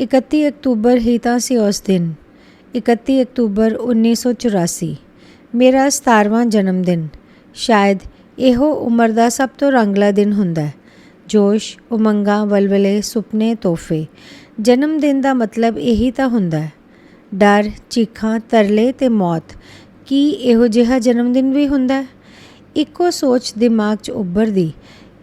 31 October ਹੀ ਤਾਂ ਸੀ ਉਸ ਦਿਨ। 31 ਅਕਤੂਬਰ 1984 ਮੇਰਾ 17ਵਾਂ ਜਨਮ ਦਿਨ। ਸ਼ਾਇਦ ਇਹੋ ਉਮਰ ਦਾ ਸਭ ਤੋਂ ਰੰਗਲਾ ਦਿਨ ਹੁੰਦਾ ਹੈ। ਜੋਸ਼, ਉਮੰਗਾਂ, ਵਲਵਲੇ, ਸੁਪਨੇ, ਤੋਹਫੇ। ਜਨਮ ਦਿਨ ਦਾ ਮਤਲਬ ਇਹੀ ਤਾਂ ਹੁੰਦਾ ਹੈ। ਡਰ, ਚੀਖਾਂ, ਤਰਲੇ ਤੇ ਮੌਤ। ਕੀ ਇਹੋ ਜਿਹਾ ਜਨਮ ਦਿਨ ਵੀ ਹੁੰਦਾ ਹੈ? ਇੱਕੋ ਸੋਚ ਦਿਮਾਗ 'ਚ ਉੱਭਰਦੀ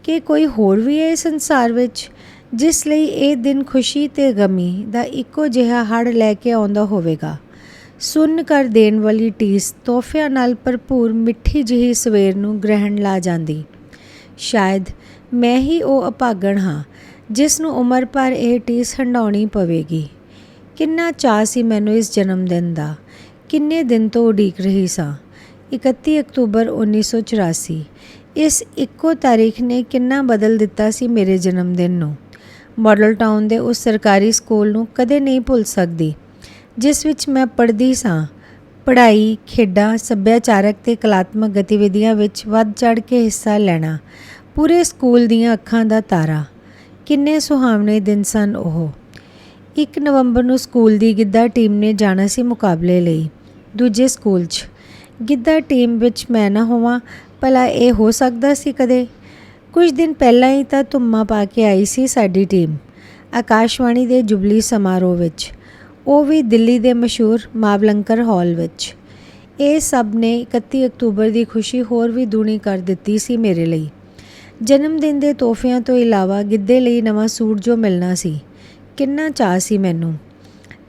ਕਿ ਕੋਈ ਹੋਰ ਵੀ ਹੈ ਇਸ ਸੰਸਾਰ ਵਿੱਚ ਜਿਸ ਲਈ ਇਹ ਦਿਨ ਖੁਸ਼ੀ ਤੇ ਗਮੀ ਦਾ ਇੱਕੋ ਜਿਹਾ ਹੜ੍ਹ ਲੈ ਕੇ ਆਉਂਦਾ ਹੋਵੇਗਾ। ਸੁੰਨ ਕਰ ਦੇਣ ਵਾਲੀ ਟੀਸ ਤੋਹਫਿਆਂ ਨਾਲ ਭਰਪੂਰ ਮਿੱਠੀ ਜਿਹੀ ਸਵੇਰ ਨੂੰ ਗ੍ਰਹਿਣ ਲਾ ਜਾਂਦੀ। ਸ਼ਾਇਦ ਮੈਂ ਹੀ ਉਹ ਅਭਾਗਣ ਹਾਂ ਜਿਸ ਨੂੰ ਉਮਰ ਭਰ ਇਹ ਟੀਸ ਹੰਢਾਉਣੀ ਪਵੇਗੀ। ਕਿੰਨਾ ਚਾਅ ਸੀ ਮੈਨੂੰ ਇਸ ਜਨਮ ਦਿਨ ਦਾ। ਕਿੰਨੇ ਦਿਨ ਤੋਂ ਉਡੀਕ ਰਹੀ ਸਾਂ। 31 ਅਕਤੂਬਰ 1984 ਇਸ ਇੱਕੋ ਤਾਰੀਖ ਨੇ ਕਿੰਨਾ ਬਦਲ ਦਿੱਤਾ ਸੀ ਮੇਰੇ ਜਨਮ ਦਿਨ ਨੂੰ। ਮਾਡਲ ਟਾਊਨ ਦੇ ਉਸ ਸਰਕਾਰੀ ਸਕੂਲ ਨੂੰ ਕਦੇ ਨਹੀਂ ਭੁੱਲ ਸਕਦੀ ਜਿਸ ਵਿੱਚ ਮੈਂ ਪੜ੍ਹਦੀ ਸਾਂ। ਪੜ੍ਹਾਈ, ਖੇਡਾਂ, ਸੱਭਿਆਚਾਰਕ ਤੇ ਕਲਾਤਮਕ ਗਤੀਵਿਧੀਆਂ ਵਿੱਚ ਵੱਧ ਚੜ੍ਹ ਕੇ ਹਿੱਸਾ ਲੈਣਾ ਪੂਰੇ ਸਕੂਲ ਦੀਆਂ ਅੱਖਾਂ ਦਾ ਤਾਰਾ। ਕਿੰਨੇ ਸੁਹਾਵਣੇ ਦਿਨ ਸਨ ਉਹ। 1 ਨਵੰਬਰ ਨੂੰ ਸਕੂਲ ਦੀ ਗਿੱਧਾ ਟੀਮ ਨੇ ਜਾਣਾ ਸੀ ਮੁਕਾਬਲੇ ਲਈ ਦੂਜੇ ਸਕੂਲ 'ਚ। ਗਿੱਧਾ ਟੀਮ ਵਿੱਚ ਮੈਂ ਨਾ ਹੋਵਾਂ, ਭਲਾ ਇਹ ਹੋ ਸਕਦਾ ਸੀ ਕਦੇ? ਕੁਝ ਦਿਨ ਪਹਿਲਾਂ ਹੀ ਤਾਂ ਧੁੰਮਾਂ ਪਾ ਕੇ ਆਈ ਸੀ ਸਾਡੀ ਟੀਮ ਆਕਾਸ਼ਵਾਣੀ ਦੇ ਜੁਬਲੀ ਸਮਾਰੋਹ ਵਿੱਚ, ਉਹ ਵੀ ਦਿੱਲੀ ਦੇ ਮਸ਼ਹੂਰ ਮਾਵਲੰਕਰ ਹਾਲ ਵਿੱਚ। ਇਹ ਸਭ ਨੇ 31 ਅਕਤੂਬਰ ਦੀ ਖੁਸ਼ੀ ਹੋਰ ਵੀ ਦੂਣੀ ਕਰ ਦਿੱਤੀ ਸੀ ਮੇਰੇ ਲਈ। ਜਨਮ ਦਿਨ ਦੇ ਤੋਹਫਿਆਂ ਤੋਂ ਇਲਾਵਾ ਗਿੱਧੇ ਲਈ ਨਵਾਂ ਸੂਟ ਜੋ ਮਿਲਣਾ ਸੀ, ਕਿੰਨਾ ਚਾਅ ਸੀ ਮੈਨੂੰ।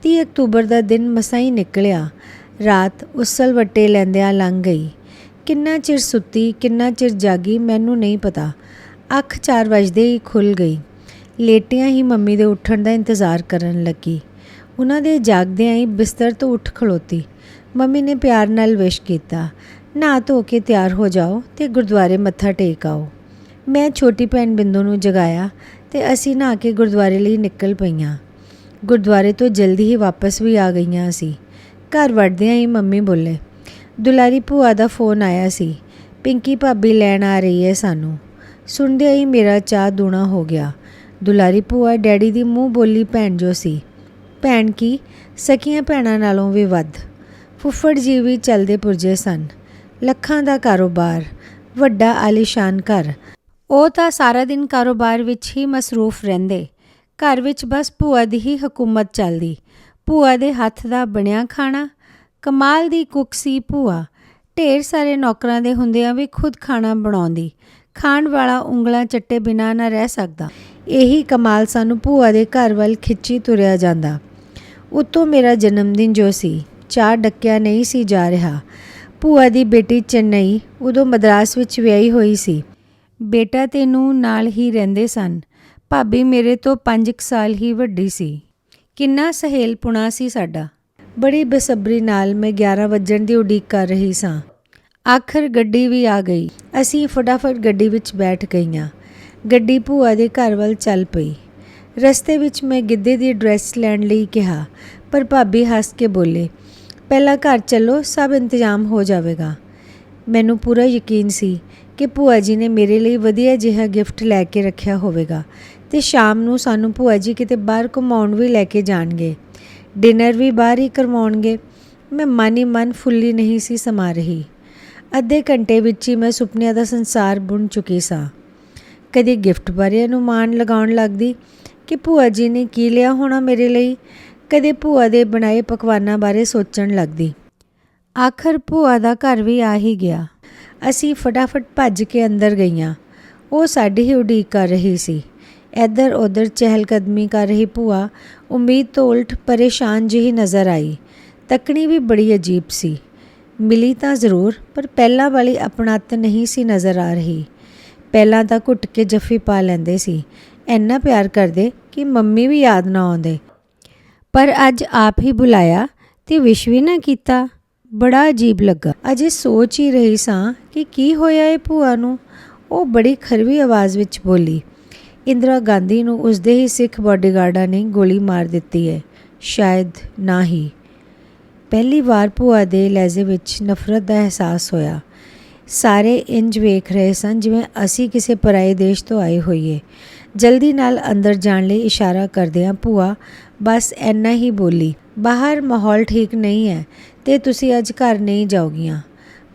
30 ਅਕਤੂਬਰ ਦਾ ਦਿਨ ਮਸਾਂ ਹੀ ਨਿਕਲਿਆ। ਰਾਤ ਉਸਲ ਵੱਟੇ ਲੈਂਦਿਆਂ ਲੰਘ ਗਈ। ਕਿੰਨਾ ਚਿਰ ਸੁੱਤੀ, ਕਿੰਨਾ ਚਿਰ ਜਾਗੀ ਮੈਨੂੰ ਨਹੀਂ ਪਤਾ। ਅੱਖ 4 ਵਜਦੇ ਹੀ ਖੁੱਲ੍ਹ ਗਈ। ਲੇਟਿਆਂ ਹੀ ਮੰਮੀ ਦੇ ਉੱਠਣ ਦਾ ਇੰਤਜ਼ਾਰ ਕਰਨ ਲੱਗੀ। ਉਹਨਾਂ ਦੇ ਜਾਗਦਿਆਂ ਹੀ ਬਿਸਤਰ ਤੋਂ ਉੱਠ ਖਲੋਤੀ। ਮੰਮੀ ਨੇ ਪਿਆਰ ਨਾਲ ਵਿਸ਼ ਕੀਤਾ, ਨਹਾ ਧੋ ਕੇ ਤਿਆਰ ਹੋ ਜਾਓ ਤੇ ਗੁਰਦੁਆਰੇ ਮੱਥਾ ਟੇਕ ਆਓ। ਮੈਂ ਛੋਟੀ ਭੈਣ ਬਿੰਦੂ ਨੂੰ ਜਗਾਇਆ ਤੇ ਅਸੀਂ ਨਹਾ ਕੇ ਗੁਰਦੁਆਰੇ ਲਈ ਨਿਕਲ ਪਈਆਂ। ਗੁਰਦੁਆਰੇ ਤੋਂ ਜਲਦੀ ਹੀ ਵਾਪਸ ਵੀ ਆ ਗਈਆਂ ਅਸੀਂ। ਘਰ ਵੜਦਿਆਂ ਹੀ ਮੰਮੀ ਬੋਲੇ, ਦੁਲਾਰੀ ਭੂਆ ਦਾ ਫੋਨ ਆਇਆ ਸੀ, ਪਿੰਕੀ ਭਾਬੀ ਲੈਣ ਆ ਰਹੀ ਹੈ ਸਾਨੂੰ। ਸੁਣਦਿਆਂ ਹੀ ਮੇਰਾ ਚਾਅ ਦੂਣਾ ਹੋ ਗਿਆ। ਦੁਲਾਰੀ ਭੂਆ ਡੈਡੀ ਦੀ ਮੂੰਹ ਬੋਲੀ ਭੈਣ ਜੋ ਸੀ। ਭੈਣ ਕੀ, ਸਕੀਆਂ ਭੈਣਾਂ ਨਾਲੋਂ ਵੀ ਵੱਧ। ਫੁੱਫੜ ਜੀ ਵੀ ਚੱਲਦੇ ਪੁਰਜੇ ਸਨ। ਲੱਖਾਂ ਦਾ ਕਾਰੋਬਾਰ, ਵੱਡਾ ਆਲੀਸ਼ਾਨ ਘਰ। ਉਹ ਤਾਂ ਸਾਰਾ ਦਿਨ ਕਾਰੋਬਾਰ ਵਿੱਚ ਹੀ ਮਸਰੂਫ ਰਹਿੰਦੇ। ਘਰ ਵਿੱਚ ਬਸ ਭੂਆ ਦੀ ਹੀ ਹਕੂਮਤ ਚੱਲਦੀ। ਭੂਆ ਦੇ ਹੱਥ ਦਾ ਬਣਿਆ ਖਾਣਾ। ਕਮਾਲ ਦੀ ਕੁੱਕ ਸੀ ਭੂਆ। ਢੇਰ ਸਾਰੇ ਨੌਕਰਾਂ ਦੇ ਹੁੰਦਿਆਂ ਵੀ ਖੁਦ ਖਾਣਾ ਬਣਾਉਂਦੀ। ਖਾਣ ਵਾਲਾ ਉਂਗਲਾਂ ਚੱਟੇ ਬਿਨਾਂ ਨਾ ਰਹਿ ਸਕਦਾ। ਇਹੀ ਕਮਾਲ ਸਾਨੂੰ ਭੂਆ ਦੇ ਘਰ ਵੱਲ ਖਿੱਚੀ ਤੁਰਿਆ ਜਾਂਦਾ। ਉੱਤੋਂ ਮੇਰਾ ਜਨਮ ਦਿਨ ਜੋ ਸੀ, ਚਾਅ ਡੱਕਿਆ ਨਹੀਂ ਸੀ ਜਾ ਰਿਹਾ। ਭੂਆ ਦੀ ਬੇਟੀ ਚੇਨਈ ਉਦੋਂ ਮਦਰਾਸ ਵਿੱਚ ਵਿਆਹੀ ਹੋਈ ਸੀ। ਬੇਟਾ ਤੇ ਨੂੰਹ ਨਾਲ ਹੀ ਰਹਿੰਦੇ ਸਨ। ਭਾਬੀ ਮੇਰੇ ਤੋਂ 5 ਸਾਲ ਹੀ ਵੱਡੀ ਸੀ। ਕਿੰਨਾ ਸਹੇਲਪੁਣਾ ਸੀ ਸਾਡਾ। ਬੜੀ ਬੇਸਬਰੀ ਨਾਲ ਮੈਂ 11 ਵੱਜਣ ਦੀ ਉਡੀਕ ਕਰ ਰਹੀ ਸਾਂ। ਆਖਰ ਗੱਡੀ ਵੀ ਆ ਗਈ। ਅਸੀਂ ਫਟਾਫਟ ਗੱਡੀ ਵਿੱਚ ਬੈਠ ਗਈਆਂ। ਗੱਡੀ ਭੂਆ ਦੇ ਘਰ ਵੱਲ ਚੱਲ ਪਈ। ਰਸਤੇ ਵਿੱਚ ਮੈਂ ਗਿੱਧੇ ਦੀ ਡਰੈਸ ਲੈਣ ਲਈ ਕਿਹਾ, ਪਰ ਭਾਬੀ ਹੱਸ ਕੇ ਬੋਲੇ, ਪਹਿਲਾਂ ਘਰ ਚੱਲੋ, ਸਭ ਇੰਤਜ਼ਾਮ ਹੋ ਜਾਵੇਗਾ। ਮੈਨੂੰ ਪੂਰਾ ਯਕੀਨ ਸੀ ਕਿ ਭੂਆ ਜੀ ਨੇ ਮੇਰੇ ਲਈ ਵਧੀਆ ਜਿਹਾ ਗਿਫਟ ਲੈ ਕੇ ਰੱਖਿਆ ਹੋਵੇਗਾ ਤੇ ਸ਼ਾਮ ਨੂੰ ਸਾਨੂੰ ਭੂਆ ਜੀ ਕਿਤੇ ਬਾਹਰ ਘੁਮਾਉਣ ਵੀ ਲੈ ਕੇ ਜਾਣਗੇ। ਡਿਨਰ ਵੀ ਬਾਹਰ ਹੀ ਕਰਵਾਉਣਗੇ। ਮੈਂ ਮਨ ਹੀ ਮਨ ਫੁੱਲੀ ਨਹੀਂ ਸੀ ਸਮਾ ਰਹੀ। ਅੱਧੇ ਘੰਟੇ ਵਿੱਚ ਹੀ ਮੈਂ ਸੁਪਨਿਆਂ ਦਾ ਸੰਸਾਰ ਬੁਣ ਚੁੱਕੀ ਸਾਂ। ਕਦੇ ਗਿਫਟ ਬਾਰੇ ਅਨੁਮਾਨ ਲਗਾਉਣ ਲੱਗਦੀ ਕਿ ਭੂਆ ਜੀ ਨੇ ਕੀ ਲਿਆ ਹੋਣਾ ਮੇਰੇ ਲਈ। ਕਦੇ ਭੂਆ ਦੇ ਬਣਾਏ ਪਕਵਾਨਾਂ ਬਾਰੇ ਸੋਚਣ ਲੱਗਦੀ। ਆਖਰ ਭੂਆ ਦਾ ਘਰ ਵੀ ਆ ਹੀ ਗਿਆ। ਅਸੀਂ ਫਟਾਫਟ ਭੱਜ ਕੇ ਅੰਦਰ ਗਈਆਂ। ਉਹ ਸਾਡੀ ਹੀ ਉਡੀਕ ਕਰ ਰਹੀ ਸੀ। ਇੱਧਰ ਉੱਧਰ ਚਹਿਲਕਦਮੀ ਕਰ ਰਹੀ ਭੂਆ ਉਮੀਦ ਤੋਂ ਉਲਟ ਪਰੇਸ਼ਾਨ ਜਿਹੀ ਨਜ਼ਰ ਆਈ। ਤੱਕਣੀ ਵੀ ਬੜੀ ਅਜੀਬ ਸੀ। ਮਿਲੀ ਤਾਂ ਜ਼ਰੂਰ, ਪਰ ਪਹਿਲਾਂ ਵਾਲੀ ਆਪਣੱਤ ਨਹੀਂ ਸੀ ਨਜ਼ਰ ਆ ਰਹੀ। ਪਹਿਲਾਂ ਤਾਂ ਘੁੱਟ ਕੇ ਜੱਫੀ ਪਾ ਲੈਂਦੇ ਸੀ, ਇੰਨਾ ਪਿਆਰ ਕਰਦੇ ਕਿ ਮੰਮੀ ਵੀ ਯਾਦ ਨਾ ਆਉਂਦੇ। ਪਰ ਅੱਜ ਆਪ ਹੀ ਬੁਲਾਇਆ ਤੇ ਵਿਸ਼ ਵੀ ਨਾ ਕੀਤਾ। ਬੜਾ ਅਜੀਬ ਲੱਗਾ। ਅਜੇ ਸੋਚ ਹੀ ਰਹੀ ਸਾਂ ਕਿ ਕੀ ਹੋਇਆ ਇਹ ਭੂਆ ਨੂੰ। ਉਹ ਬੜੀ ਖਰਵੀ ਆਵਾਜ਼ ਵਿੱਚ ਬੋਲੀ, ਇੰਦਰਾ ਗਾਂਧੀ ਨੂੰ ਉਸਦੇ ਹੀ ਸਿੱਖ ਬਾਡੀਗਾਰਡਾਂ ਨੇ ਗੋਲੀ ਮਾਰ ਦਿੱਤੀ ਹੈ। ਸ਼ਾਇਦ ਨਾ ਹੀ। ਪਹਿਲੀ ਵਾਰ ਭੂਆ ਦੇ ਲਹਿਜ਼ੇ ਵਿੱਚ ਨਫ਼ਰਤ ਦਾ ਅਹਿਸਾਸ ਹੋਇਆ। ਸਾਰੇ ਇੰਜ ਵੇਖ ਰਹੇ ਸਨ ਜਿਵੇਂ ਅਸੀਂ ਕਿਸੇ ਪਰਾਏ ਦੇਸ਼ ਤੋਂ ਆਏ ਹੋਈਏ। ਜਲਦੀ ਨਾਲ ਅੰਦਰ ਜਾਣ ਲਈ ਇਸ਼ਾਰਾ ਕਰਦਿਆਂ ਭੂਆ ਬਸ ਇੰਨਾ ਹੀ ਬੋਲੀ, ਬਾਹਰ ਮਾਹੌਲ ਠੀਕ ਨਹੀਂ ਹੈ ਤੇ ਤੁਸੀਂ ਅੱਜ ਘਰ ਨਹੀਂ ਜਾਓਗੀਆਂ।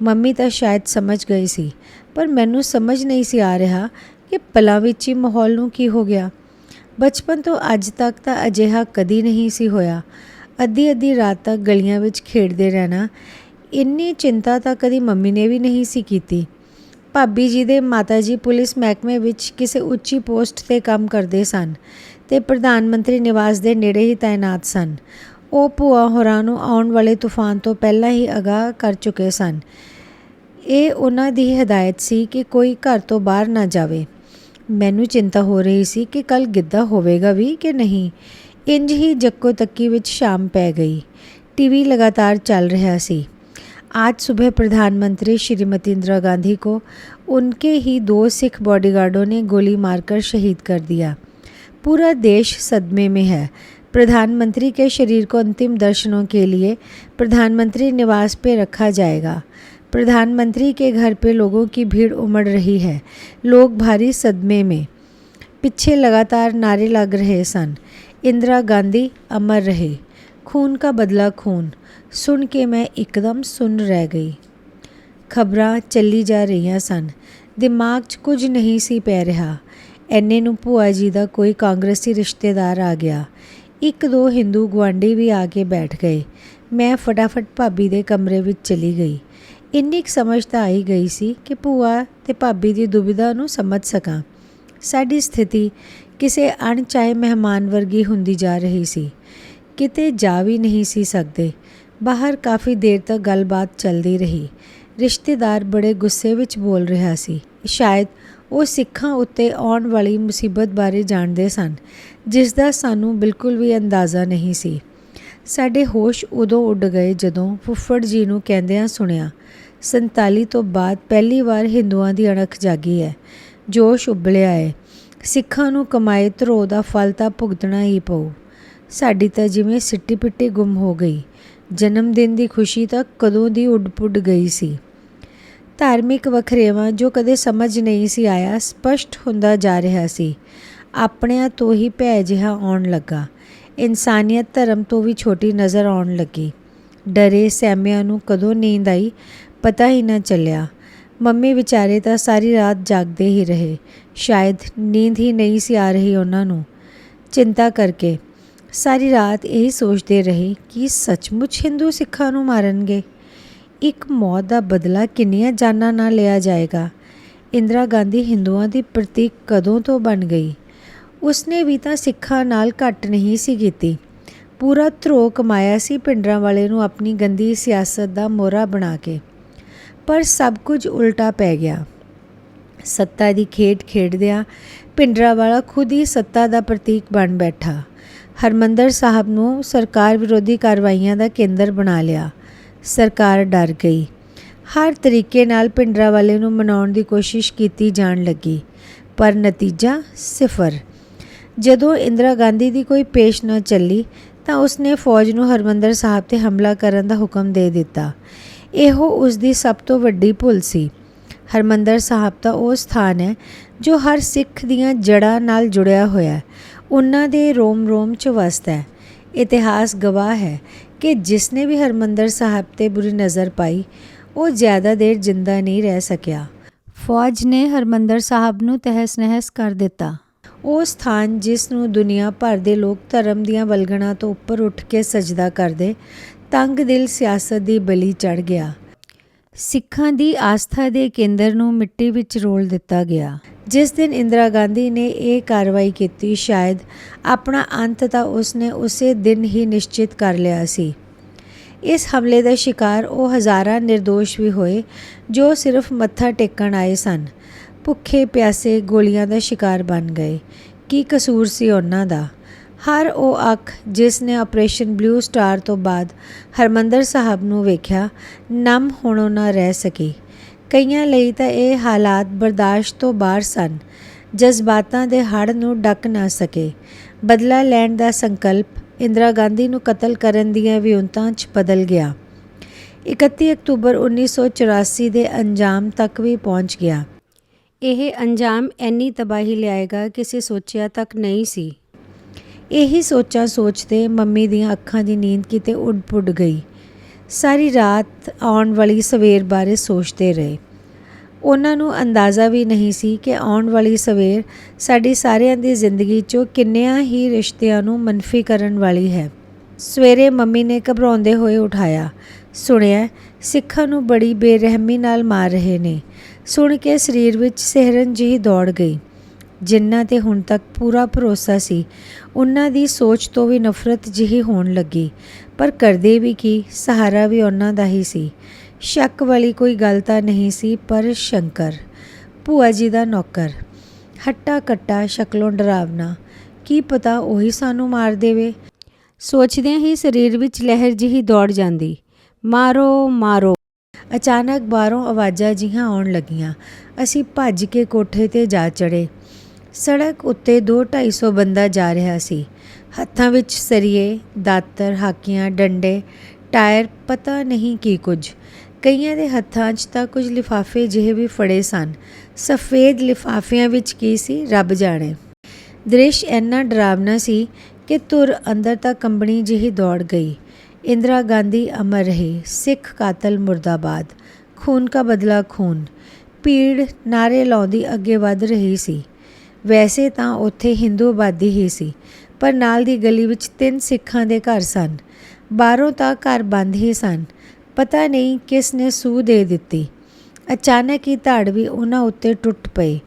ਮੰਮੀ ਤਾਂ ਸ਼ਾਇਦ ਸਮਝ ਗਈ ਸੀ, ਪਰ ਮੈਨੂੰ ਸਮਝ ਨਹੀਂ ਸੀ ਆ ਰਿਹਾ ਕਿ ਪਲਾਂ ਵਿੱਚ ਹੀ ਮਾਹੌਲ ਨੂੰ ਕੀ ਹੋ ਗਿਆ। ਬਚਪਨ ਤੋਂ ਅੱਜ ਤੱਕ ਤਾਂ ਅਜਿਹਾ ਕਦੀ ਨਹੀਂ ਸੀ ਹੋਇਆ। ਅੱਧੀ ਰਾਤ ਤੱਕ ਗਲੀਆਂ ਵਿੱਚ ਖੇਡਦੇ ਰਹਿਣਾ, ਇੰਨੀ ਚਿੰਤਾ ਤਾਂ ਕਦੀ ਮੰਮੀ ਨੇ ਵੀ ਨਹੀਂ ਸੀ ਕੀਤੀ। ਭਾਬੀ ਜੀ ਦੇ ਮਾਤਾ ਜੀ ਪੁਲਿਸ ਮਹਿਕਮੇ ਵਿੱਚ ਕਿਸੇ ਉੱਚੀ ਪੋਸਟ 'ਤੇ ਕੰਮ ਕਰਦੇ ਸਨ ਅਤੇ ਪ੍ਰਧਾਨ ਮੰਤਰੀ ਨਿਵਾਸ ਦੇ ਨੇੜੇ ਹੀ ਤਾਇਨਾਤ ਸਨ। ਉਹ ਭੂਆ ਹੋਰਾਂ ਨੂੰ ਆਉਣ ਵਾਲੇ ਤੂਫਾਨ ਤੋਂ ਪਹਿਲਾਂ ਹੀ ਅਗਾਹ ਕਰ ਚੁੱਕੇ ਸਨ। ਇਹ ਉਹਨਾਂ ਦੀ ਹਦਾਇਤ ਸੀ ਕਿ ਕੋਈ ਘਰ ਤੋਂ ਬਾਹਰ ਨਾ ਜਾਵੇ। ਮੈਨੂੰ ਚਿੰਤਾ ਹੋ ਰਹੀ ਸੀ ਕਿ ਕੱਲ੍ਹ ਗਿੱਧਾ ਹੋਵੇਗਾ ਵੀ ਕਿ ਨਹੀਂ। ਇੰਝ ਹੀ ਜੱਕੋ ਤੱਕੀ ਵਿੱਚ ਸ਼ਾਮ ਪੈ ਗਈ। ਟੀਵੀ लगातार चल रहा सी। आज सुबह प्रधानमंत्री श्रीमती इंदिरा गांधी को उनके ही 2 सिख बॉडीगार्डों ने गोली मारकर शहीद कर दिया। पूरा देश सदमे में है। प्रधानमंत्री के शरीर को अंतिम दर्शनों के लिए प्रधानमंत्री निवास पे रखा जाएगा। प्रधानमंत्री के घर पे लोगों की भीड़ उमड़ रही है। लोग भारी सदमे में। पीछे लगातार नारे लग रहे सन, इंदिरा गांधी अमर रहे, खून का बदला खून। सुन के मैं ਇੱਕਦਮ ਸੁੰਨ ਰਹਿ ਗਈ। ਖਬਰਾਂ ਚੱਲੀ ਜਾ ਰਹੀਆਂ ਸਨ। ਦਿਮਾਗ 'ਚ ਕੁਝ ਨਹੀਂ ਸੀ ਪੈ ਰਿਹਾ। ਐਨੇ ਨੂੰ ਭੂਆ ਜੀ ਦਾ ਕੋਈ ਕਾਂਗਰਸੀ ਰਿਸ਼ਤੇਦਾਰ ਆ ਗਿਆ। 1-2 ਹਿੰਦੂ ਗੁਆਂਢੀ ਵੀ ਆ ਕੇ ਬੈਠ ਗਏ। ਮੈਂ ਫਟਾਫਟ ਭਾਬੀ ਦੇ ਕਮਰੇ ਵਿੱਚ ਚਲੀ ਗਈ। ਇੰਨੀ ਕੁ ਸਮਝ ਤਾਂ ਆਈ ਗਈ ਸੀ ਕਿ ਭੂਆ ਤੇ ਭਾਬੀ ਦੀ ਦੁਬਿਧਾ ਨੂੰ ਸਮਝ ਸਕਾਂ। ਸਾਡੀ ਸਥਿਤੀ ਕਿਸੇ ਅਣਚਾਹੇ ਮਹਿਮਾਨ ਵਰਗੀ ਹੁੰਦੀ ਜਾ ਰਹੀ ਸੀ। ਕਿਤੇ ਜਾ ਵੀ ਨਹੀਂ ਸੀ ਸਕਦੇ। ਬਾਹਰ ਕਾਫੀ ਦੇਰ ਤੱਕ ਗੱਲਬਾਤ ਚੱਲਦੀ ਰਹੀ। ਰਿਸ਼ਤੇਦਾਰ ਬੜੇ ਗੁੱਸੇ ਵਿੱਚ ਬੋਲ ਰਿਹਾ ਸੀ। ਸ਼ਾਇਦ ਉਹ ਸਿੱਖਾਂ ਉੱਤੇ ਆਉਣ ਵਾਲੀ ਮੁਸੀਬਤ ਬਾਰੇ ਜਾਣਦੇ ਸਨ, ਜਿਸ ਦਾ ਸਾਨੂੰ ਬਿਲਕੁਲ ਵੀ ਅੰਦਾਜ਼ਾ ਨਹੀਂ ਸੀ। ਸਾਡੇ ਹੋਸ਼ ਉਦੋਂ ਉੱਡ ਗਏ ਜਦੋਂ ਫੁੱਫੜ ਜੀ ਨੂੰ ਕਹਿੰਦਿਆਂ ਸੁਣਿਆ, 47 ਤੋਂ ਬਾਅਦ ਪਹਿਲੀ ਵਾਰ ਹਿੰਦੂਆਂ ਦੀ ਅਣਖ ਜਾਗੀ ਹੈ। ਜੋਸ਼ ਉਬਲਿਆ ਹੈ। ਸਿੱਖਾਂ ਨੂੰ ਕਮਾਏ ਧਰੋ ਦਾ ਫਲ ਤਾਂ ਭੁਗਤਣਾ ਹੀ ਪਊ। ਸਾਡੀ ਤਾਂ ਜਿਵੇਂ ਸਿੱਟੀ ਪਿੱਟੀ ਗੁੰਮ ਹੋ ਗਈ। ਜਨਮ ਦਿਨ ਦੀ ਖੁਸ਼ੀ ਤਾਂ ਕਦੋਂ ਦੀ ਉੱਡ ਪੁੱਡ ਗਈ ਸੀ। ਧਾਰਮਿਕ ਵਖਰੇਵਾਂ ਜੋ ਕਦੇ ਸਮਝ ਨਹੀਂ ਸੀ ਆਇਆ, ਸਪਸ਼ਟ ਹੁੰਦਾ ਜਾ ਰਿਹਾ ਸੀ। ਆਪਣਿਆਂ ਤੋਂ ਹੀ ਭੈ ਜਿਹਾ ਆਉਣ ਲੱਗਾ। ਇਨਸਾਨੀਅਤ ਧਰਮ ਤੋਂ ਵੀ ਛੋਟੀ ਨਜ਼ਰ ਆਉਣ ਲੱਗੀ। ਡਰੇ ਸਹਿਮਿਆਂ ਨੂੰ ਕਦੋਂ ਨੀਂਦ ਆਈ ਪਤਾ ਹੀ ਨਾ ਚੱਲਿਆ। ਮੰਮੀ ਵਿਚਾਰੇ ਤਾਂ ਸਾਰੀ ਰਾਤ ਜਾਗਦੇ ਹੀ ਰਹੇ। ਸ਼ਾਇਦ ਨੀਂਦ ਹੀ ਨਹੀਂ ਸੀ ਆ ਰਹੀ ਉਹਨਾਂ ਨੂੰ। ਚਿੰਤਾ ਕਰਕੇ ਸਾਰੀ ਰਾਤ ਇਹੀ ਸੋਚਦੇ ਰਹੇ ਕਿ ਸੱਚਮੁੱਚ ਹਿੰਦੂ ਸਿੱਖਾਂ ਨੂੰ ਮਾਰਨਗੇ। ਇੱਕ ਮੌਤ ਦਾ ਬਦਲਾ ਕਿੰਨੀਆਂ ਜਾਨਾਂ ਨਾਲ ਲਿਆ ਜਾਏਗਾ। ਇੰਦਰਾ ਗਾਂਧੀ ਹਿੰਦੂਆਂ ਦੀ ਪ੍ਰਤੀਕ ਕਦੋਂ ਤੋਂ ਬਣ ਗਈ। ਉਸਨੇ ਵੀ ਤਾਂ ਸਿੱਖਾਂ ਨਾਲ ਘੱਟ ਨਹੀਂ ਸੀ ਕੀਤੀ। ਪੂਰਾ ਧਰੋ ਕਮਾਇਆ ਸੀ ਭਿੰਡਰਾਂਵਾਲੇ ਨੂੰ ਆਪਣੀ ਗੰਦੀ ਸਿਆਸਤ ਦਾ ਮੋਹਰਾ ਬਣਾ ਕੇ। ਪਰ ਸਭ ਕੁਝ ਉਲਟਾ ਪੈ ਗਿਆ। ਸੱਤਾ ਦੀ ਖੇਡ ਖੇਡਦਿਆਂ ਭਿੰਡਰਾਂਵਾਲਾ ਖੁਦ ਹੀ ਸੱਤਾ ਦਾ ਪ੍ਰਤੀਕ ਬਣ ਬੈਠਾ। ਹਰਿਮੰਦਰ ਸਾਹਿਬ ਨੂੰ ਸਰਕਾਰ ਵਿਰੋਧੀ ਕਾਰਵਾਈਆਂ ਦਾ ਕੇਂਦਰ ਬਣਾ ਲਿਆ। ਸਰਕਾਰ ਡਰ ਗਈ। ਹਰ ਤਰੀਕੇ ਨਾਲ ਭਿੰਡਰਾਂਵਾਲੇ ਨੂੰ ਮਨਾਉਣ ਦੀ ਕੋਸ਼ਿਸ਼ ਕੀਤੀ ਜਾਣ ਲੱਗੀ, ਪਰ ਨਤੀਜਾ ਸਿਫਰ। ਜਦੋਂ ਇੰਦਰਾ ਗਾਂਧੀ ਦੀ ਕੋਈ ਪੇਸ਼ ਨਾ ਚੱਲੀ ਤਾਂ ਉਸਨੇ ਫੌਜ ਨੂੰ ਹਰਿਮੰਦਰ ਸਾਹਿਬ 'ਤੇ ਹਮਲਾ ਕਰਨ ਦਾ ਹੁਕਮ ਦੇ ਦਿੱਤਾ। ਇਹੋ ਉਸ ਦੀ ਸਭ ਤੋਂ ਵੱਡੀ ਭੁੱਲ ਸੀ। ਹਰਿਮੰਦਰ ਸਾਹਿਬ ਤਾਂ ਉਹ ਸਥਾਨ ਹੈ ਜੋ ਹਰ ਸਿੱਖ ਦੀਆਂ ਜੜ੍ਹਾਂ ਨਾਲ ਜੁੜਿਆ ਹੋਇਆ, ਉਹਨਾਂ ਦੇ ਰੋਮ ਰੋਮ 'ਚ ਵਸਦਾ ਹੈ। ਇਤਿਹਾਸ ਗਵਾਹ ਹੈ ਕਿ ਜਿਸਨੇ ਵੀ ਹਰਿਮੰਦਰ ਸਾਹਿਬ 'ਤੇ ਬੁਰੀ ਨਜ਼ਰ ਪਾਈ, ਉਹ ਜ਼ਿਆਦਾ ਦੇਰ ਜਿੰਦਾ ਨਹੀਂ ਰਹਿ ਸਕਿਆ। ਫੌਜ ਨੇ ਹਰਿਮੰਦਰ ਸਾਹਿਬ ਨੂੰ ਤਹਿਸ ਨਹਿਸ ਕਰ ਦਿੱਤਾ। ਉਹ ਸਥਾਨ ਜਿਸ ਨੂੰ ਦੁਨੀਆ ਭਰ ਦੇ ਲੋਕ ਧਰਮ ਦੀਆਂ ਵਲਗਣਾਂ ਤੋਂ ਉੱਪਰ ਉੱਠ ਕੇ ਸਜਦਾ ਕਰਦੇ, ਤੰਗ ਦਿਲ ਸਿਆਸਤ ਦੀ ਬਲੀ ਚੜ੍ਹ ਗਿਆ। ਸਿੱਖਾਂ ਦੀ ਆਸਥਾ ਦੇ ਕੇਂਦਰ ਨੂੰ ਮਿੱਟੀ ਵਿੱਚ ਰੋਲ ਦਿੱਤਾ ਗਿਆ। ਜਿਸ ਦਿਨ ਇੰਦਰਾ ਗਾਂਧੀ ਨੇ ਇਹ ਕਾਰਵਾਈ ਕੀਤੀ, ਸ਼ਾਇਦ ਆਪਣਾ ਅੰਤ ਤਾਂ ਉਸਨੇ ਉਸੇ ਦਿਨ ਹੀ ਨਿਸ਼ਚਿਤ ਕਰ ਲਿਆ ਸੀ। ਇਸ ਹਮਲੇ ਦਾ ਸ਼ਿਕਾਰ ਉਹ ਹਜ਼ਾਰਾਂ ਨਿਰਦੋਸ਼ ਵੀ ਹੋਏ ਜੋ ਸਿਰਫ ਮੱਥਾ ਟੇਕਣ ਆਏ ਸਨ। ਭੁੱਖੇ ਪਿਆਸੇ ਗੋਲੀਆਂ ਦਾ ਸ਼ਿਕਾਰ ਬਣ ਗਏ। ਕੀ ਕਸੂਰ ਸੀ ਉਹਨਾਂ ਦਾ? ਹਰ ਉਹ ਅੱਖ ਜਿਸ ਨੇ ਆਪਰੇਸ਼ਨ ਬਲੂ ਸਟਾਰ ਤੋਂ ਬਾਅਦ ਹਰਿਮੰਦਰ ਸਾਹਿਬ ਨੂੰ ਵੇਖਿਆ, ਨਮ ਹੋਣੋਂ ਨਾ ਰਹਿ ਸਕੀ। ਕਈਆਂ ਲਈ ਤਾਂ ਇਹ ਹਾਲਾਤ ਬਰਦਾਸ਼ਤ ਤੋਂ ਬਾਹਰ ਸਨ। ਜਜ਼ਬਾਤਾਂ ਦੇ ਹੜ੍ਹ ਨੂੰ ਡੱਕ ਨਾ ਸਕੇ। ਬਦਲਾ ਲੈਣ ਦਾ ਸੰਕਲਪ ਇੰਦਰਾ ਗਾਂਧੀ ਨੂੰ ਕਤਲ ਕਰਨ ਦੀਆਂ ਵਿਉਂਤਾਂ 'ਚ ਬਦਲ ਗਿਆ। 31 ਅਕਤੂਬਰ 1984 ਦੇ ਅੰਜਾਮ ਤੱਕ ਵੀ ਪਹੁੰਚ ਗਿਆ। ਇਹ ਅੰਜਾਮ ਇੰਨੀ ਤਬਾਹੀ ਲਿਆਏਗਾ ਕਿਸੇ ਸੋਚਿਆ ਤੱਕ ਨਹੀਂ ਸੀ। ਇਹੀ ਸੋਚਾਂ ਸੋਚਦੇ ਮੰਮੀ ਦੀਆਂ ਅੱਖਾਂ ਦੀ ਨੀਂਦ ਕਿਤੇ ਉੱਡ ਪੁੱਡ ਗਈ। ਸਾਰੀ ਰਾਤ ਆਉਣ ਵਾਲੀ ਸਵੇਰ ਬਾਰੇ ਸੋਚਦੇ ਰਹੇ। ਉਹਨਾਂ ਨੂੰ ਅੰਦਾਜ਼ਾ ਵੀ ਨਹੀਂ ਸੀ ਕਿ ਆਉਣ ਵਾਲੀ ਸਵੇਰ ਸਾਡੀ ਸਾਰਿਆਂ ਦੀ ਜ਼ਿੰਦਗੀ 'ਚੋਂ ਕਿੰਨਿਆਂ ਹੀ ਰਿਸ਼ਤਿਆਂ ਨੂੰ ਮੰਨਫੀ ਕਰਨ ਵਾਲੀ ਹੈ। ਸਵੇਰੇ ਮੰਮੀ ਨੇ ਘਬਰਾਉਂਦੇ ਹੋਏ ਉਠਾਇਆ। ਸੁਣਿਆ ਸਿੱਖਾਂ ਨੂੰ ਬੜੀ ਬੇਰਹਿਮੀ ਨਾਲ ਮਾਰ ਰਹੇ ਨੇ। ਸੁਣ ਕੇ ਸਰੀਰ ਵਿੱਚ ਸਿਹਰਨ ਜਿਹੀ ਦੌੜ ਗਈ। ਜਿਨ੍ਹਾਂ 'ਤੇ ਹੁਣ ਤੱਕ ਪੂਰਾ ਭਰੋਸਾ ਸੀ ਉਹਨਾਂ ਦੀ ਸੋਚ ਤੋਂ ਵੀ ਨਫ਼ਰਤ ਜਿਹੀ ਹੋਣ ਲੱਗੀ। ਪਰ ਕਰਦੇ ਵੀ ਕੀ, ਸਹਾਰਾ ਵੀ ਉਹਨਾਂ ਦਾ ਹੀ ਸੀ। ਸ਼ੱਕ ਵਾਲੀ ਕੋਈ ਗੱਲ ਤਾਂ ਨਹੀਂ ਸੀ, ਪਰ ਸ਼ੰਕਰ ਭੂਆ ਜੀ ਦਾ ਨੌਕਰ, ਹੱਟਾ ਕੱਟਾ, ਸ਼ਕਲੋਂ ਡਰਾਵਨਾ, ਕੀ ਪਤਾ ਉਹੀ ਸਾਨੂੰ ਮਾਰ ਦੇਵੇ। ਸੋਚਦਿਆਂ ਹੀ ਸਰੀਰ ਵਿੱਚ ਲਹਿਰ ਜਿਹੀ ਦੌੜ ਜਾਂਦੀ। ਮਾਰੋ ਮਾਰੋ। ਅਚਾਨਕ ਬਾਹਰੋਂ ਆਵਾਜ਼ਾਂ ਜਿਹੀਆਂ ਆਉਣ ਲੱਗੀਆਂ। ਅਸੀਂ ਭੱਜ ਕੇ ਕੋਠੇ 'ਤੇ ਜਾ ਚੜ੍ਹੇ। ਸੜਕ ਉੱਤੇ 200-250 ਬੰਦਾ ਜਾ ਰਿਹਾ ਸੀ। ਹੱਥਾਂ ਵਿੱਚ ਸਰੀਏ, ਦਾਤਰ, ਹਾਕੀਆਂ, ਡੰਡੇ, ਟਾਇਰ, ਪਤਾ ਨਹੀਂ ਕੀ ਕੁਝ। ਕਈਆਂ ਦੇ ਹੱਥਾਂ 'ਚ ਤਾਂ ਕੁਝ ਲਿਫਾਫੇ ਜਿਹੇ ਵੀ ਫੜੇ ਸਨ। ਸਫੇਦ ਲਿਫਾਫਿਆਂ ਵਿੱਚ ਕੀ ਸੀ ਰੱਬ ਜਾਣੇ। ਦ੍ਰਿਸ਼ ਇੰਨਾ ਡਰਾਵਨਾ ਸੀ ਕਿ ਧੁਰ ਅੰਦਰ ਤਾਂ ਕੰਬਣੀ ਜਿਹੀ ਦੌੜ ਗਈ। ਇੰਦਰਾ ਗਾਂਧੀ ਅਮਰ ਰਹੇ, ਸਿੱਖ ਕਾਤਲ ਮੁਰਦਾਬਾਦ, ਖੂਨ ਕਾ ਬਦਲਾ ਖੂਨ। ਭੀੜ ਨਾਅਰੇ ਲਾਉਂਦੀ ਅੱਗੇ ਵੱਧ ਰਹੀ ਸੀ। ਵੈਸੇ ਤਾਂ ਉੱਥੇ ਹਿੰਦੂ ਆਬਾਦੀ ਹੀ ਸੀ, ਪਰ ਨਾਲ ਦੀ ਗਲੀ ਵਿੱਚ 3 ਸਿੱਖਾਂ ਦੇ ਘਰ ਸਨ। ਬਾਹਰੋਂ ਤਾਂ ਘਰ ਬੰਦ ਹੀ ਸਨ। ਪਤਾ ਨਹੀਂ ਕਿਸ ਨੇ ਸੂਹ ਦੇ ਦਿੱਤੀ। ਅਚਾਨਕ ਹੀ ਧੜ ਵੀ ਉਹਨਾਂ ਉੱਤੇ ਟੁੱਟ ਪਏ।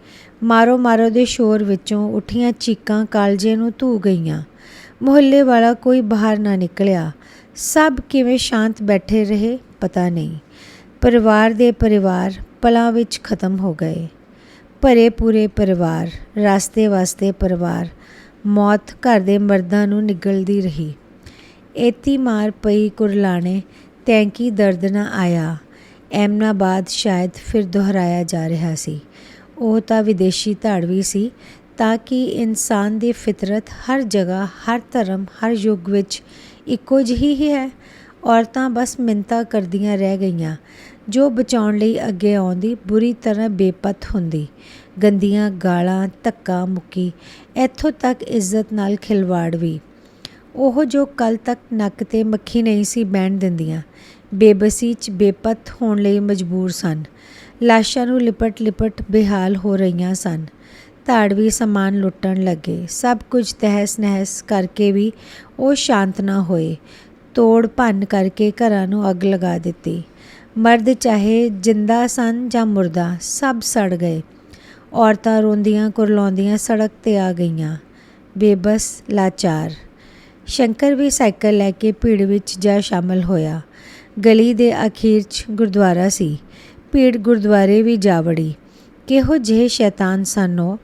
ਮਾਰੋ ਮਾਰੋ ਦੇ ਸ਼ੋਰ ਵਿੱਚੋਂ ਉੱਠੀਆਂ ਚੀਕਾਂ ਕਾਲਜੇ ਨੂੰ ਧੂ ਗਈਆਂ। ਮੁਹੱਲੇ ਵਾਲਾ ਕੋਈ ਬਾਹਰ ਨਾ ਨਿਕਲਿਆ। ਸਭ ਕਿਵੇਂ ਸ਼ਾਂਤ ਬੈਠੇ ਰਹੇ ਪਤਾ ਨਹੀਂ। ਪਰਿਵਾਰ ਦੇ ਪਰਿਵਾਰ ਪਲਾਂ ਵਿੱਚ ਖਤਮ ਹੋ ਗਏ। ਭਰੇ ਪੂਰੇ ਪਰਿਵਾਰ, ਰਾਸਤੇ ਵਾਸਤੇ ਪਰਿਵਾਰ। ਮੌਤ ਘਰ ਦੇ ਮਰਦਾਂ ਨੂੰ ਨਿਗਲਦੀ ਰਹੀ। ਏਤੀ ਮਾਰ ਪਈ ਕੁਰਲਾਣੇ, ਤੈਂਕੀ ਦਰਦ ਨਾ ਆਇਆ। ਐਮਨਾਬਾਦ ਸ਼ਾਇਦ ਫਿਰ ਦੁਹਰਾਇਆ ਜਾ ਰਿਹਾ ਸੀ। ਉਹ ਤਾਂ ਵਿਦੇਸ਼ੀ ਧਾੜਵੀ ਸੀ, ਤਾਂ ਕਿ ਇਨਸਾਨ ਦੀ ਫਿਤਰਤ ਹਰ ਜਗ੍ਹਾ, ਹਰ ਧਰਮ, ਹਰ ਯੁੱਗ ਵਿੱਚ ਇੱਕੋ ਜਿਹੀ ਹੀ ਹੈ। ਔਰਤਾਂ ਬਸ ਮਿੰਨਤਾਂ ਕਰਦੀਆਂ ਰਹਿ ਗਈਆਂ। ਜੋ ਬਚਾਉਣ ਲਈ ਅੱਗੇ ਆਉਂਦੀ ਬੁਰੀ ਤਰ੍ਹਾਂ ਬੇਪਤ ਹੁੰਦੀ। ਗੰਦੀਆਂ ਗਾਲਾਂ, ਧੱਕਾ ਮੁੱਕੀ, ਇੱਥੋਂ ਤੱਕ ਇੱਜ਼ਤ ਨਾਲ ਖਿਲਵਾੜ ਵੀ। ਉਹ ਜੋ ਕੱਲ੍ਹ ਤੱਕ ਨੱਕ 'ਤੇ ਮੱਖੀ ਨਹੀਂ ਸੀ ਬਹਿਣ ਦਿੰਦੀਆਂ, ਬੇਬਸੀ 'ਚ ਬੇਪਤ ਹੋਣ ਲਈ ਮਜਬੂਰ ਸਨ। ਲਾਸ਼ਾਂ ਨੂੰ ਲਿਪਟ ਲਿਪਟ ਬੇਹਾਲ ਹੋ ਰਹੀਆਂ ਸਨ। ਧਾੜਵੀ ਸਮਾਨ ਲੁੱਟਣ ਲੱਗੇ। ਸਭ ਕੁਝ ਤਹਿਸ ਨਹਿਸ ਕਰਕੇ ਵੀ ਉਹ ਸ਼ਾਂਤ ਨਾ ਹੋਏ। ਤੋੜ ਭੰਨ ਕਰਕੇ ਘਰਾਂ ਨੂੰ ਅੱਗ ਲਗਾ ਦਿੱਤੀ। ਮਰਦ ਚਾਹੇ ਜਿੰਦਾ ਸਨ ਜਾਂ ਮੁਰਦਾ, ਸਭ ਸੜ ਗਏ। ਔਰਤਾਂ ਰੋਂਦੀਆਂ ਕੁਰਲਾਉਂਦੀਆਂ ਸੜਕ 'ਤੇ ਆ ਗਈਆਂ, ਬੇਬਸ, ਲਾਚਾਰ। ਸ਼ੰਕਰ ਵੀ ਸਾਈਕਲ ਲੈ ਕੇ ਭੀੜ ਵਿੱਚ ਜਾ ਸ਼ਾਮਲ ਹੋਇਆ। ਗਲੀ ਦੇ ਅਖੀਰ 'ਚ ਗੁਰਦੁਆਰਾ ਸੀ। ਭੀੜ ਗੁਰਦੁਆਰੇ ਵੀ ਜਾ ਵੜੀ। ਕਿਹੋ ਜਿਹੇ ਸ਼ੈਤਾਨ ਸਨ ਉਹ,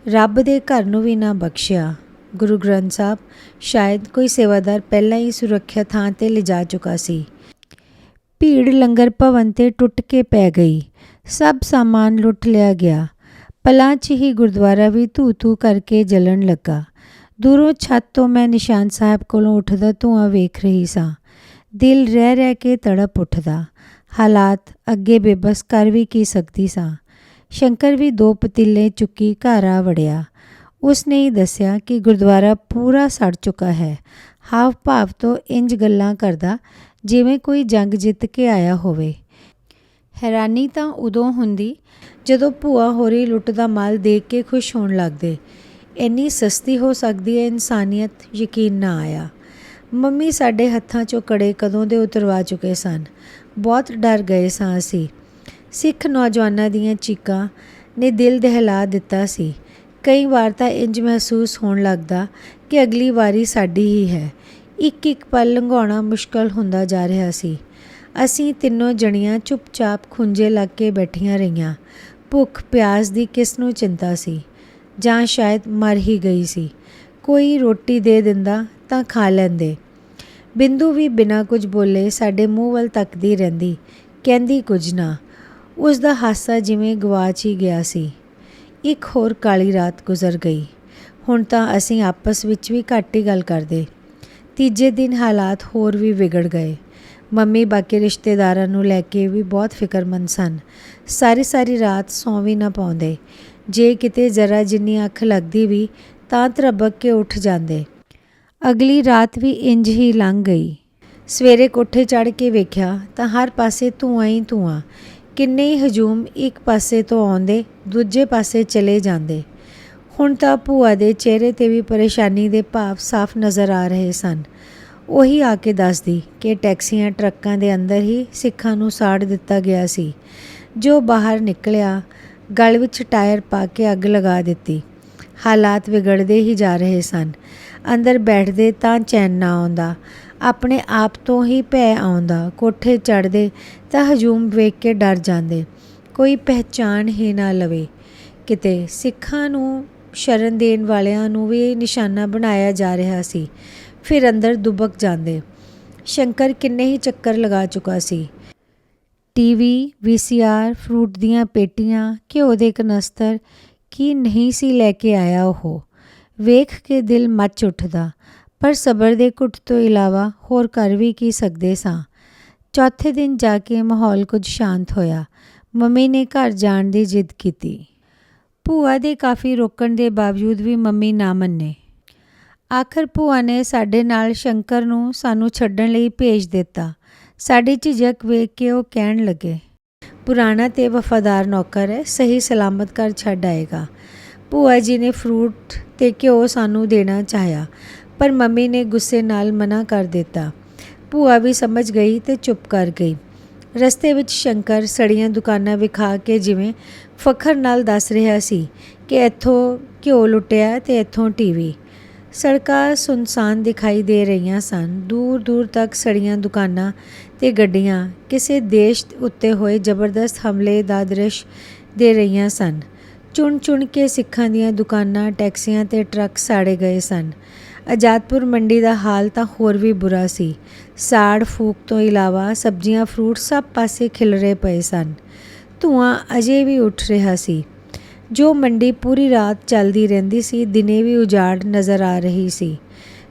ਰੱਬ ਦੇ ਘਰ ਨੂੰ ਵੀ ਨਾ ਬਖਸ਼ਿਆ। ਗੁਰੂ ਗ੍ਰੰਥ ਸਾਹਿਬ ਸ਼ਾਇਦ ਕੋਈ ਸੇਵਾਦਾਰ ਪਹਿਲਾਂ ਹੀ ਸੁਰੱਖਿਆ ਥਾਂ 'ਤੇ ਲਿਜਾ ਚੁੱਕਾ ਸੀ। ਭੀੜ ਲੰਗਰ ਭਵਨ 'ਤੇ ਟੁੱਟ ਕੇ ਪੈ ਗਈ। ਸਭ ਸਾਮਾਨ ਲੁੱਟ ਲਿਆ ਗਿਆ। ਪਲਾਂ 'ਚ ਹੀ ਗੁਰਦੁਆਰਾ ਵੀ ਧੂ-ਧੂ ਕਰਕੇ ਜਲਣ ਲੱਗਾ। ਦੂਰੋਂ ਛੱਤ ਤੋਂ ਮੈਂ ਨਿਸ਼ਾਨ ਸਾਹਿਬ ਕੋਲੋਂ ਉੱਠਦਾ ਧੂੰਆਂ ਵੇਖ ਰਹੀ ਸਾਂ। ਦਿਲ ਰਹਿ ਰਹਿ ਕੇ ਤੜਪ ਉੱਠਦਾ। ਹਾਲਾਤ ਅੱਗੇ ਬੇਬਸ ਕਰ ਵੀ ਕੀ ਸਕਦੀ ਸਾਂ। ਸ਼ੰਕਰ ਵੀ 2 ਪਤੀਲੇ ਚੁੱਕੀ ਘਰ ਆ ਵੜਿਆ। ਉਸ ਨੇ ਹੀ ਦੱਸਿਆ ਕਿ ਗੁਰਦੁਆਰਾ ਪੂਰਾ ਸੜ ਚੁੱਕਾ ਹੈ। ਹਾਵ ਭਾਵ ਤੋਂ ਇੰਜ ਗੱਲਾਂ ਕਰਦਾ ਜਿਵੇਂ ਕੋਈ ਜੰਗ ਜਿੱਤ ਕੇ ਆਇਆ ਹੋਵੇ। ਹੈਰਾਨੀ ਤਾਂ ਉਦੋਂ ਹੁੰਦੀ ਜਦੋਂ ਭੂਆ ਹੋਰੀ ਲੁੱਟ ਦਾ ਮਾਲ ਦੇਖ ਕੇ ਖੁਸ਼ ਹੋਣ ਲੱਗਦੇ। ਇੰਨੀ ਸਸਤੀ ਹੋ ਸਕਦੀ ਹੈ ਇਨਸਾਨੀਅਤ, ਯਕੀਨ ਨਾ ਆਇਆ। ਮੰਮੀ ਸਾਡੇ ਹੱਥਾਂ 'ਚੋਂ ਕੜੇ ਕਦੋਂ ਦੇ ਉਤਰਵਾ ਚੁੱਕੇ ਸਨ। ਬਹੁਤ ਡਰ ਗਏ ਸਾਂ ਅਸੀਂ। ਸਿੱਖ ਨੌਜਵਾਨਾਂ ਦੀਆਂ ਚੀਕਾਂ ਨੇ ਦਿਲ ਦਹਿਲਾ ਦਿੱਤਾ ਸੀ। ਕਈ ਵਾਰ ਤਾਂ ਇੰਜ ਮਹਿਸੂਸ ਹੋਣ ਲੱਗਦਾ ਕਿ ਅਗਲੀ ਵਾਰੀ ਸਾਡੀ ਹੀ ਹੈ। ਇੱਕ ਇੱਕ ਪਲ ਲੰਘਾਉਣਾ ਮੁਸ਼ਕਲ ਹੁੰਦਾ ਜਾ ਰਿਹਾ ਸੀ। ਅਸੀਂ ਤਿੰਨੋਂ ਜਣੀਆਂ ਚੁੱਪਚਾਪ ਖੁੰਝੇ ਲੱਗ ਕੇ ਬੈਠੀਆਂ ਰਹੀਆਂ। ਭੁੱਖ ਪਿਆਸ ਦੀ ਕਿਸ ਨੂੰ ਚਿੰਤਾ ਸੀ, ਜਾਂ ਸ਼ਾਇਦ ਮਰ ਹੀ ਗਈ ਸੀ। ਕੋਈ ਰੋਟੀ ਦੇ ਦਿੰਦਾ ਤਾਂ ਖਾ ਲੈਂਦੇ। ਬਿੰਦੂ ਵੀ ਬਿਨਾਂ ਕੁਝ ਬੋਲੇ ਸਾਡੇ ਮੂੰਹ ਵੱਲ ਤੱਕਦੀ ਰਹਿੰਦੀ, ਕਹਿੰਦੀ ਕੁਝ ਨਾ। ਉਸ ਦਾ ਹਾਸਾ ਜਿਵੇਂ ਗਵਾਚ ਹੀ ਗਿਆ ਸੀ। ਇੱਕ ਹੋਰ ਕਾਲੀ ਰਾਤ ਗੁਜ਼ਰ ਗਈ। ਹੁਣ ਤਾਂ ਅਸੀਂ ਆਪਸ ਵਿੱਚ ਵੀ ਘੱਟ ਹੀ ਗੱਲ ਕਰਦੇ। ਤੀਜੇ ਦਿਨ ਹਾਲਾਤ ਹੋਰ ਵੀ ਵਿਗੜ ਗਏ। ਮੰਮੀ ਬਾਕੀ ਰਿਸ਼ਤੇਦਾਰਾਂ ਨੂੰ ਲੈ ਕੇ ਵੀ ਬਹੁਤ ਫਿਕਰਮੰਦ ਸਨ। ਸਾਰੀ ਰਾਤ ਸੌਂ ਵੀ ਨਾ ਪਾਉਂਦੇ। ਜੇ ਕਿਤੇ ਜ਼ਰਾ ਜਿੰਨੀ ਅੱਖ ਲੱਗਦੀ ਵੀ ਤਾਂ ਧਰਬਕ ਕੇ ਉੱਠ ਜਾਂਦੇ। ਅਗਲੀ ਰਾਤ ਵੀ ਇੰਝ ਹੀ ਲੰਘ ਗਈ। ਸਵੇਰੇ ਕੋਠੇ ਚੜ੍ਹ ਕੇ ਵੇਖਿਆ ਤਾਂ ਹਰ ਪਾਸੇ ਧੂੰਆਂ ਹੀ ਧੂੰਆਂ। ਕਿੰਨੇ ਹੀ ਹਜੂਮ ਇੱਕ ਪਾਸੇ ਤੋਂ ਆਉਂਦੇ, ਦੂਜੇ ਪਾਸੇ ਚਲੇ ਜਾਂਦੇ। ਹੁਣ ਤਾਂ ਭੂਆ ਦੇ ਚਿਹਰੇ 'ਤੇ ਵੀ ਪਰੇਸ਼ਾਨੀ ਦੇ ਭਾਵ ਸਾਫ਼ ਨਜ਼ਰ ਆ ਰਹੇ ਸਨ। ਉਹੀ ਆ ਕੇ ਦੱਸਦੀ ਕਿ ਟੈਕਸੀਆਂ ਟਰੱਕਾਂ ਦੇ ਅੰਦਰ ਹੀ ਸਿੱਖਾਂ ਨੂੰ ਸਾੜ ਦਿੱਤਾ ਗਿਆ ਸੀ। ਜੋ ਬਾਹਰ ਨਿਕਲਿਆ, ਗਲ ਵਿੱਚ ਟਾਇਰ ਪਾ ਕੇ ਅੱਗ ਲਗਾ ਦਿੱਤੀ। ਹਾਲਾਤ ਵਿਗੜਦੇ ਹੀ ਜਾ ਰਹੇ ਸਨ। ਅੰਦਰ ਬੈਠਦੇ ਤਾਂ ਚੈਨ ਨਾ ਆਉਂਦਾ, ਆਪਣੇ ਆਪ ਤੋਂ ਹੀ ਭੈ ਆਉਂਦਾ। ਕੋਠੇ ਚੜ੍ਹਦੇ ਤਾਂ ਹਜੂਮ ਵੇਖ ਕੇ ਡਰ ਜਾਂਦੇ, ਕੋਈ ਪਹਿਚਾਣ ਹੀ ਨਾ ਲਵੇ। ਕਿਤੇ ਸਿੱਖਾਂ ਨੂੰ ਸ਼ਰਨ ਦੇਣ ਵਾਲਿਆਂ ਨੂੰ ਵੀ ਨਿਸ਼ਾਨਾ ਬਣਾਇਆ ਜਾ ਰਿਹਾ ਸੀ। ਫਿਰ ਅੰਦਰ ਦੁਬਕ ਜਾਂਦੇ। ਸ਼ੰਕਰ ਕਿੰਨੇ ਹੀ ਚੱਕਰ ਲਗਾ ਚੁੱਕਾ ਸੀ। ਟੀਵੀ, VCR, ਫਰੂਟ ਦੀਆਂ ਪੇਟੀਆਂ, ਘਿਓ ਦੇ ਕਨਸਤਰ ਕੀ ਨਹੀਂ ਸੀ ਲੈ ਕੇ ਆਇਆ ਉਹ। ਵੇਖ ਕੇ ਦਿਲ ਮੱਚ ਉੱਠਦਾ, ਪਰ ਸਬਰ ਦੇ ਘੁੱਟ ਤੋਂ ਇਲਾਵਾ ਹੋਰ ਕਰ ਵੀ ਕੀ ਸਕਦੇ ਸਾਂ। ਚੌਥੇ ਦਿਨ ਜਾ ਕੇ ਮਾਹੌਲ ਕੁਝ ਸ਼ਾਂਤ ਹੋਇਆ। ਮੰਮੀ ਨੇ ਘਰ ਜਾਣ ਦੀ ਜਿੱਦ ਕੀਤੀ। ਭੂਆ ਦੇ ਕਾਫੀ ਰੋਕਣ ਦੇ ਬਾਵਜੂਦ ਵੀ ਮੰਮੀ ਨਾ ਮੰਨੇ। ਆਖਰ ਭੂਆ ਨੇ ਸਾਡੇ ਨਾਲ ਸ਼ੰਕਰ ਨੂੰ ਸਾਨੂੰ ਛੱਡਣ ਲਈ ਭੇਜ ਦਿੱਤਾ। ਸਾਡੀ ਝਿਜਕ ਵੇਖ ਕੇ ਉਹ ਕਹਿਣ ਲੱਗੇ, ਪੁਰਾਣਾ ਤੇ ਵਫਾਦਾਰ ਨੌਕਰ ਹੈ, ਸਹੀ ਸਲਾਮਤ ਘਰ ਛੱਡ ਆਏਗਾ। ਭੂਆ ਜੀ ਨੇ ਫਰੂਟ ਤੇ ਘਿਓ ਸਾਨੂੰ ਦੇਣਾ ਚਾਹਿਆ, ਪਰ ਮੰਮੀ ਨੇ ਗੁੱਸੇ ਨਾਲ ਮਨਾ ਕਰ ਦਿੱਤਾ। ਭੂਆ ਵੀ ਸਮਝ ਗਈ ਤੇ ਚੁੱਪ ਕਰ ਗਈ। ਰਸਤੇ ਵਿੱਚ ਸ਼ੰਕਰ ਸੜੀਆਂ ਦੁਕਾਨਾਂ ਵਿਖਾ ਕੇ ਜਿਵੇਂ ਫਖਰ ਨਾਲ ਦੱਸ ਰਿਹਾ ਸੀ ਕਿ ਇੱਥੋਂ ਘਿਓ ਲੁੱਟਿਆ ਤੇ ਇੱਥੋਂ ਟੀਵੀ। ਸੜਕਾਂ ਸੁੰਨਸਾਨ ਦਿਖਾਈ ਦੇ ਰਹੀਆਂ ਸਨ। ਦੂਰ ਤੱਕ ਸੜੀਆਂ ਦੁਕਾਨਾਂ ਤੇ ਗੱਡੀਆਂ ਕਿਸੇ ਦੇਸ਼ ਉੱਤੇ ਹੋਏ ਜ਼ਬਰਦਸਤ ਹਮਲੇ ਦਾ ਦ੍ਰਿਸ਼ ਦੇ ਰਹੀਆਂ ਸਨ। ਚੁਣ ਕੇ ਸਿੱਖਾਂ ਦੀਆਂ ਦੁਕਾਨਾਂ, ਟੈਕਸੀਆਂ ਤੇ ਟਰੱਕ ਸਾੜੇ ਗਏ ਸਨ। ਆਜ਼ਾਦਪੁਰ ਮੰਡੀ ਦਾ ਹਾਲ ਤਾਂ ਹੋਰ ਵੀ ਬੁਰਾ ਸੀ। ਸਾੜ ਫੂਕ ਤੋਂ ਇਲਾਵਾ ਸਬਜ਼ੀਆਂ, ਫਰੂਟ ਸਭ ਪਾਸੇ ਖਿਲਰੇ ਪਏ ਸਨ। ਧੂੰਆਂ ਅਜੇ ਵੀ ਉੱਠ ਰਿਹਾ ਸੀ। ਜੋ ਮੰਡੀ ਪੂਰੀ ਰਾਤ ਚੱਲਦੀ ਰਹਿੰਦੀ ਸੀ, ਦਿਨੇ ਵੀ ਉਜਾੜ ਨਜ਼ਰ ਆ ਰਹੀ ਸੀ।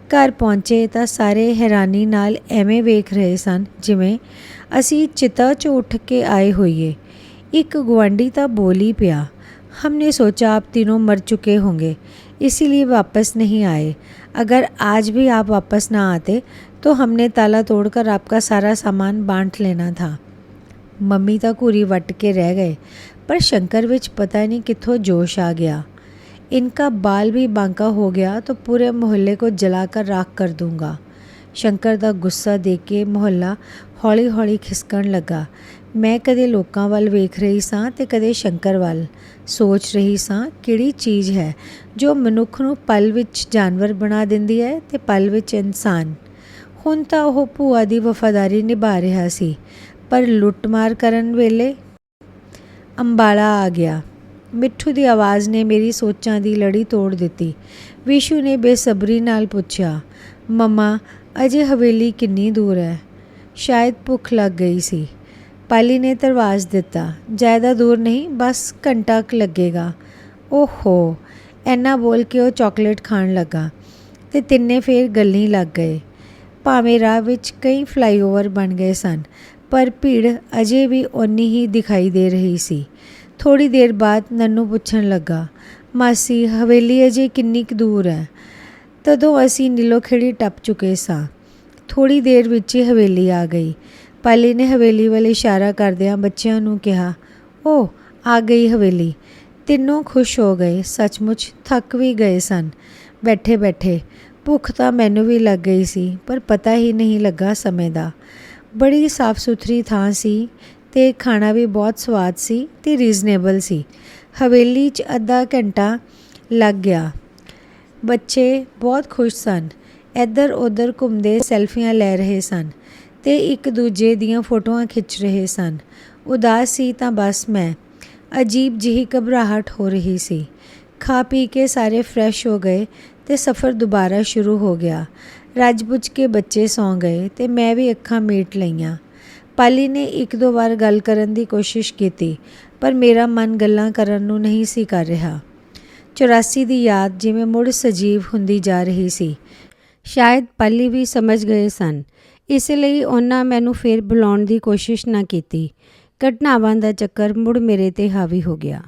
ਘਰ ਪਹੁੰਚੇ ਤਾਂ ਸਾਰੇ ਹੈਰਾਨੀ ਨਾਲ ਐਵੇਂ ਵੇਖ ਰਹੇ ਸਨ ਜਿਵੇਂ ਅਸੀਂ ਚਿਤਾ 'ਚ ਉੱਠ ਕੇ ਆਏ ਹੋਈਏ। ਇੱਕ ਗੁਆਂਢੀ ਤਾਂ ਬੋਲ ਹੀ ਪਿਆ, हमने सोचा आप तीनों मर चुके होंगे, इसीलिए वापस नहीं आए। अगर आज भी आप वापस ना आते तो हमने ताला तोड़कर आपका सारा सामान बांट लेना था। मम्मी ਤਾਂ ਘੂਰੀ ਵੱਟ ਕੇ ਰਹਿ ਗਏ, पर शंकर विच पता नहीं कित्थों जोश आ गया। इनका बाल भी बांका हो गया तो पूरे मोहल्ले को जलाकर राख कर दूंगा। शंकर ਦਾ ਗੁੱਸਾ ਦੇਖ ਕੇ ਮੁਹੱਲਾ ਹੌਲੀ ਖਿਸਕਣ ਲੱਗਾ। ਮੈਂ ਕਦੇ ਲੋਕਾਂ ਵੱਲ ਵੇਖ ਰਹੀ ਸਾਂ ਤੇ ਕਦੇ ਸ਼ੰਕਰ ਵੱਲ। ਸੋਚ ਰਹੀ ਸਾਂ ਕਿਹੜੀ ਚੀਜ਼ ਹੈ ਜੋ ਮਨੁੱਖ ਨੂੰ ਪਲ ਵਿੱਚ ਜਾਨਵਰ ਬਣਾ ਦਿੰਦੀ ਹੈ ਤੇ ਪਲ ਵਿੱਚ ਇਨਸਾਨ। ਹੁਣ ਤਾਂ ਉਹ ਭੂਆ ਦੀ ਵਫਾਦਾਰੀ ਨਿਭਾ ਰਿਹਾ ਸੀ, ਪਰ ਲੁੱਟਮਾਰ ਕਰਨ ਵੇਲੇ ਅੰਬਾਲਾ ਆ ਗਿਆ। ਮਿੱਠੂ ਦੀ ਆਵਾਜ਼ ਨੇ ਮੇਰੀ ਸੋਚਾਂ ਦੀ ਲੜੀ ਤੋੜ ਦਿੱਤੀ। ਵਿਸ਼ੂ ਨੇ ਬੇਸਬਰੀ ਨਾਲ ਪੁੱਛਿਆ, ਮੰਮਾ ਅਜੇ ਹਵੇਲੀ ਕਿੰਨੀ ਦੂਰ ਹੈ? ਸ਼ਾਇਦ ਭੁੱਖ ਲੱਗ ਗਈ ਸੀ। ਪਾਲੀ ਨੇ ਧਰਵਾਸ ਦਿੱਤਾ, ਜ਼ਿਆਦਾ ਦੂਰ ਨਹੀਂ, ਬਸ ਘੰਟਾ ਕੁ ਲੱਗੇਗਾ। ਓਹੋ, ਇੰਨਾ ਬੋਲ ਕੇ ਉਹ ਚਾਕਲੇਟ ਖਾਣ ਲੱਗਾ ਤੇ ਤਿੰਨੇ ਫੇਰ ਗੱਲੀਂ ਲੱਗ ਗਏ। ਭਾਵੇਂ ਰਾਹ ਵਿੱਚ ਕਈ ਫਲਾਈਓਵਰ ਬਣ ਗਏ ਸਨ, ਪਰ ਭੀੜ ਅਜੇ ਵੀ ਓਨੀ ਹੀ ਦਿਖਾਈ ਦੇ ਰਹੀ ਸੀ। ਥੋੜ੍ਹੀ ਦੇਰ ਬਾਅਦ ਨੰਨੂ ਪੁੱਛਣ ਲੱਗਾ, ਮਾਸੀ ਹਵੇਲੀ ਅਜੇ ਕਿੰਨੀ ਕੁ ਦੂਰ ਹੈ? ਤਦੋਂ ਅਸੀਂ ਨੀਲੋਖੇੜੀ ਟੱਪ ਚੁੱਕੇ ਸਾਂ। ਥੋੜ੍ਹੀ ਦੇਰ ਵਿੱਚ ਹੀ ਹਵੇਲੀ ਆ ਗਈ। ਪਾਲੀ ਨੇ ਹਵੇਲੀ ਵੱਲ ਇਸ਼ਾਰਾ ਕਰਦਿਆਂ ਬੱਚਿਆਂ ਨੂੰ ਕਿਹਾ, ਓ ਆ ਗਈ ਹਵੇਲੀ। ਤਿੰਨੋਂ ਖੁਸ਼ ਹੋ ਗਏ। ਸੱਚਮੁੱਚ ਥੱਕ ਵੀ ਗਏ ਸਨ ਬੈਠੇ। ਭੁੱਖ ਤਾਂ ਮੈਨੂੰ ਵੀ ਲੱਗ ਗਈ ਸੀ, ਪਰ ਪਤਾ ਹੀ ਨਹੀਂ ਲੱਗਾ ਸਮੇਂ ਦਾ। ਬੜੀ ਸਾਫ਼ ਸੁਥਰੀ ਥਾਂ ਸੀ ਤੇ ਖਾਣਾ ਵੀ ਬਹੁਤ ਸਵਾਦ ਸੀ ਤੇ ਰੀਜ਼ਨੇਬਲ ਸੀ। ਹਵੇਲੀ 'ਚ ਅੱਧਾ ਘੰਟਾ ਲੱਗ ਗਿਆ। ਬੱਚੇ ਬਹੁਤ ਖੁਸ਼ ਸਨ। ਇੱਧਰ ਉੱਧਰ ਘੁੰਮਦੇ ਸੈਲਫੀਆਂ ਲੈ ਰਹੇ ਸਨ ਤੇ ਇੱਕ ਦੂਜੇ ਦੀਆਂ ਫੋਟੋਆਂ ਖਿੱਚ ਰਹੇ ਸਨ। ਉਦਾਸ ਸੀ ਤਾਂ ਬਸ ਮੈਂ। ਅਜੀਬ ਜਿਹੀ ਘਬਰਾਹਟ ਹੋ ਰਹੀ ਸੀ। ਖਾ ਪੀ ਕੇ ਸਾਰੇ ਫਰੈਸ਼ ਹੋ ਗਏ ਤੇ ਸਫ਼ਰ ਦੁਬਾਰਾ ਸ਼ੁਰੂ ਹੋ ਗਿਆ। ਰੱਜ ਪੁੱਜ ਕੇ ਬੱਚੇ ਸੌਂ ਗਏ ਤੇ ਮੈਂ ਵੀ ਅੱਖਾਂ ਮੀਟ ਲਈਆਂ। ਪਾਲੀ ਨੇ ਇੱਕ ਦੋ ਵਾਰ ਗੱਲ ਕਰਨ ਦੀ ਕੋਸ਼ਿਸ਼ ਕੀਤੀ, ਪਰ ਮੇਰਾ ਮਨ ਗੱਲਾਂ ਕਰਨ ਨੂੰ ਨਹੀਂ ਸੀ ਕਰ ਰਿਹਾ। 84 ਦੀ ਯਾਦ ਜਿਵੇਂ ਮੁੜ ਸਜੀਵ ਹੁੰਦੀ ਜਾ ਰਹੀ ਸੀ। ਸ਼ਾਇਦ ਪਾਲੀ ਵੀ ਸਮਝ ਗਏ ਸਨ ਇਸ ਲਈ ਉਹਨਾਂ ਮੈਨੂੰ ਫਿਰ ਬੁਲਾਉਣ ਦੀ ਕੋਸ਼ਿਸ਼ ਨਾ ਕੀਤੀ। ਘਟਨਾਵਾਂ ਦਾ ਚੱਕਰ ਮੁੜ ਮੇਰੇ 'ਤੇ ਹਾਵੀ ਹੋ ਗਿਆ।